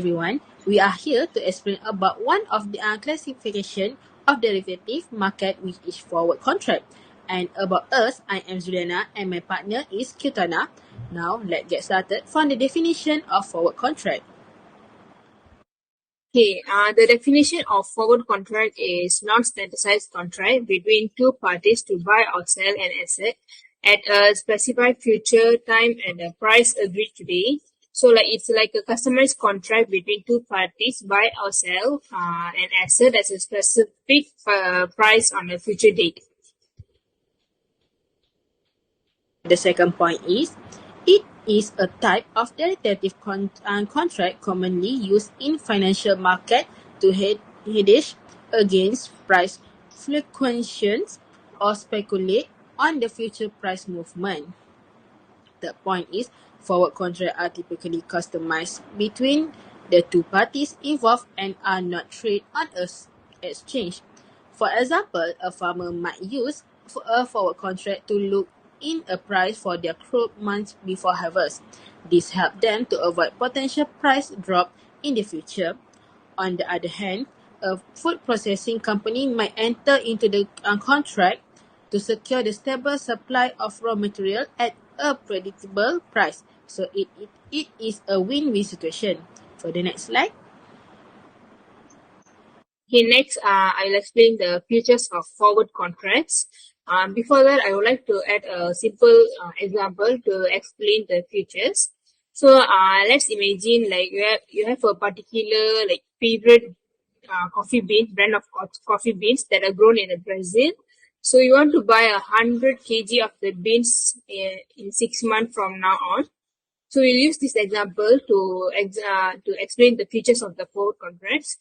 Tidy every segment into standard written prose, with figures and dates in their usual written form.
everyone. We are here to explain about one of the classification of derivative market, which is forward contract. And about us, I am Juliana and my partner is Kitana. Now let's get started from the definition of forward contract. Okay, the definition of forward contract is non-standardized contract between two parties to buy or sell an asset at a specified future time and a price agreed today. So it's like a customized contract between two parties buy or sell an asset at a specific price on a future date. The second point is, it is a type of derivative contract commonly used in financial market to hedge against price fluctuations or speculate on the future price movement. Third point is, forward contracts are typically customized between the two parties involved and are not traded on a exchange. For example, a farmer might use a forward contract to lock in a price for their crop months before harvest. This helps them to avoid potential price drop in the future. On the other hand, a food processing company might enter into the contract to secure the stable supply of raw material at a predictable price. So it is a win-win situation. For the next slide. Okay, next I will explain the features of forward contracts. Before that, I would like to add a simple example to explain the features. So let's imagine like you have a particular like favorite brand of coffee beans that are grown in Brazil. So you want to buy 100 kg of the beans in 6 months from now on. So we'll use this example to explain the features of the forward contracts.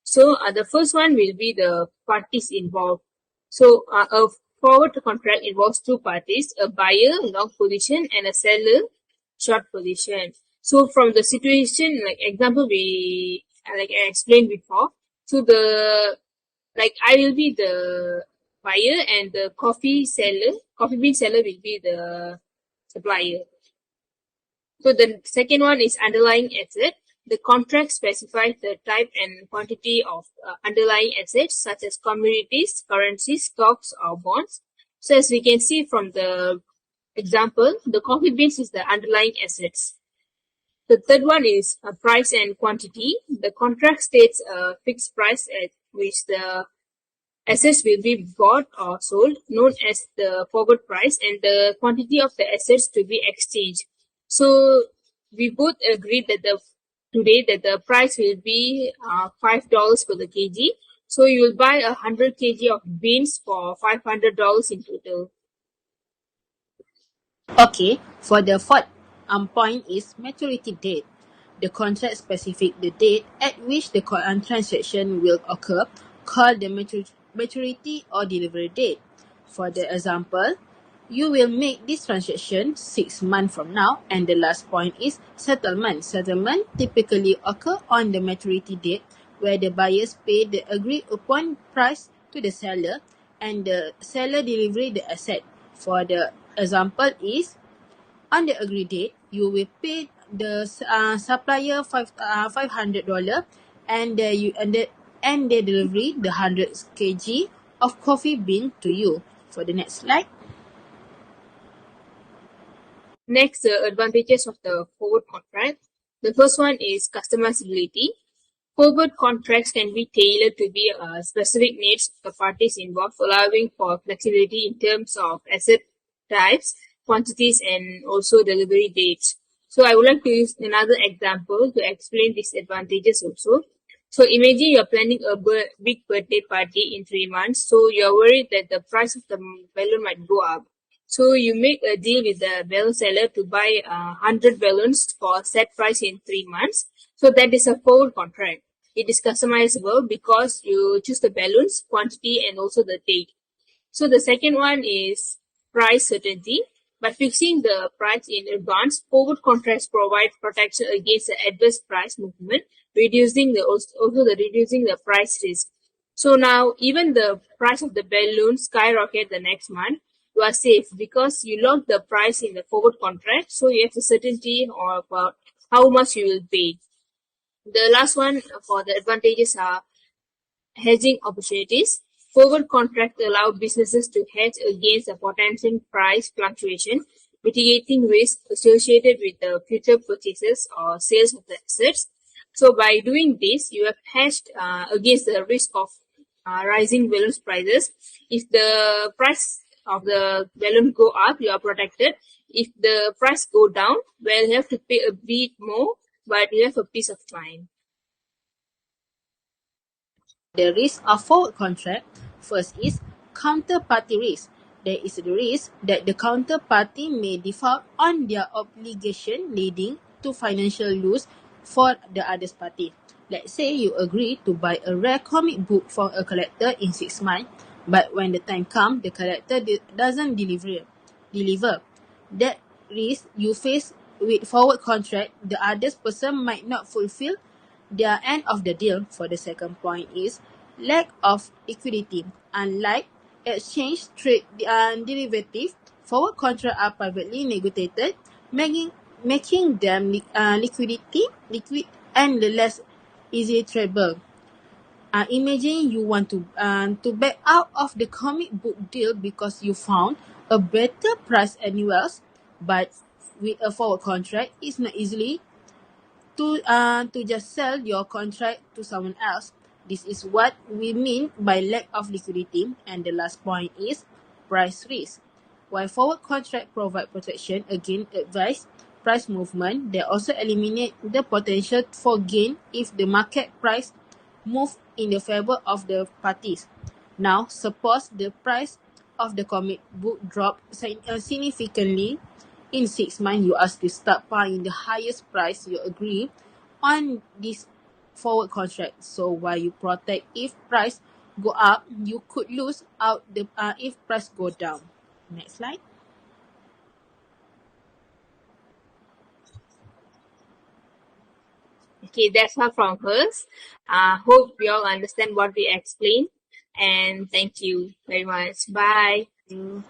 So the first one will be the parties involved. So a forward contract involves two parties, a buyer long position and a seller short position. So from the situation like example we like I explained before, so I will be the buyer and the coffee bean seller will be the supplier. So the second one is underlying asset. The contract specifies the type and quantity of underlying assets such as commodities, currencies, stocks, or bonds. So as we can see from the example, the coffee beans is the underlying assets. The third one is price and quantity. The contract states a fixed price at which the assets will be bought or sold, known as the forward price, and the quantity of the assets to be exchanged. So we both agreed that the price will be $5 for the kg. So you will buy 100 kg of beans for $500 in total. Okay, for the fourth point is maturity date. The contract specifies the date at which the transaction will occur, called the maturity or delivery date. For the example, you will make this transaction 6 months from now, and the last point is settlement. Settlement typically occur on the maturity date, where the buyers pay the agreed upon price to the seller and the seller deliver the asset. For the example is, on the agreed date, you will pay the supplier $500 and they deliver the 100 kg of coffee bean to you. For the next slide. Next, the advantages of the forward contract. The first one is customizability. Forward contracts can be tailored to be specific needs of the parties involved, allowing for flexibility in terms of asset types, quantities, and also delivery dates. So I would like to use another example to explain these advantages also. So imagine you're planning a big birthday party in 3 months, so you're worried that the price of the balloon might go up. So you make a deal with the balloon seller to buy 100 balloons for a set price in 3 months. So that is a forward contract. It is customizable because you choose the balloons, quantity, and also the date. So the second one is price certainty. By fixing the price in advance, forward contracts provide protection against the adverse price movement, reducing the price risk. So now even the price of the balloon skyrocket the next month, you are safe because you lock the price in the forward contract, so you have the certainty about how much you will pay. The last one for the advantages are hedging opportunities. Forward contracts allow businesses to hedge against a potential price fluctuation, mitigating risk associated with the future purchases or sales of the assets. So by doing this, you have hedged against the risk of rising balloon prices. If the price of the balloon go up, you are protected. If the price go down, well, you have to pay a bit more, but you have a peace of mind. The risk of forward contract. First is counterparty risk. There is the risk that the counterparty may default on their obligation, leading to financial loss for the other party. Let's say you agree to buy a rare comic book from a collector in 6 months, but when the time comes, the collector doesn't deliver. That risk you face with forward contract, the other person might not fulfill their end of the deal. For the second point is lack of liquidity. Unlike exchange trade and derivative, forward contracts are privately negotiated, making them liquid and less easily tradable. Imagine you want to back out of the comic book deal because you found a better price anywhere else, but with a forward contract, it's not easily to just sell your contract to someone else. This is what we mean by lack of liquidity. And the last point is price risk. While forward contract provide protection against adverse price movement, they also eliminate the potential for gain if the market price move in the favor of the parties. Now, suppose the price of the comic book drop significantly in 6 months. You ask to start buying the highest price. You agree on this forward contract. So while you protect if price go up, you could lose out the if price go down. Next slide. Okay, that's all from us. Hope you all understand what we explained. And thank you very much. Bye. You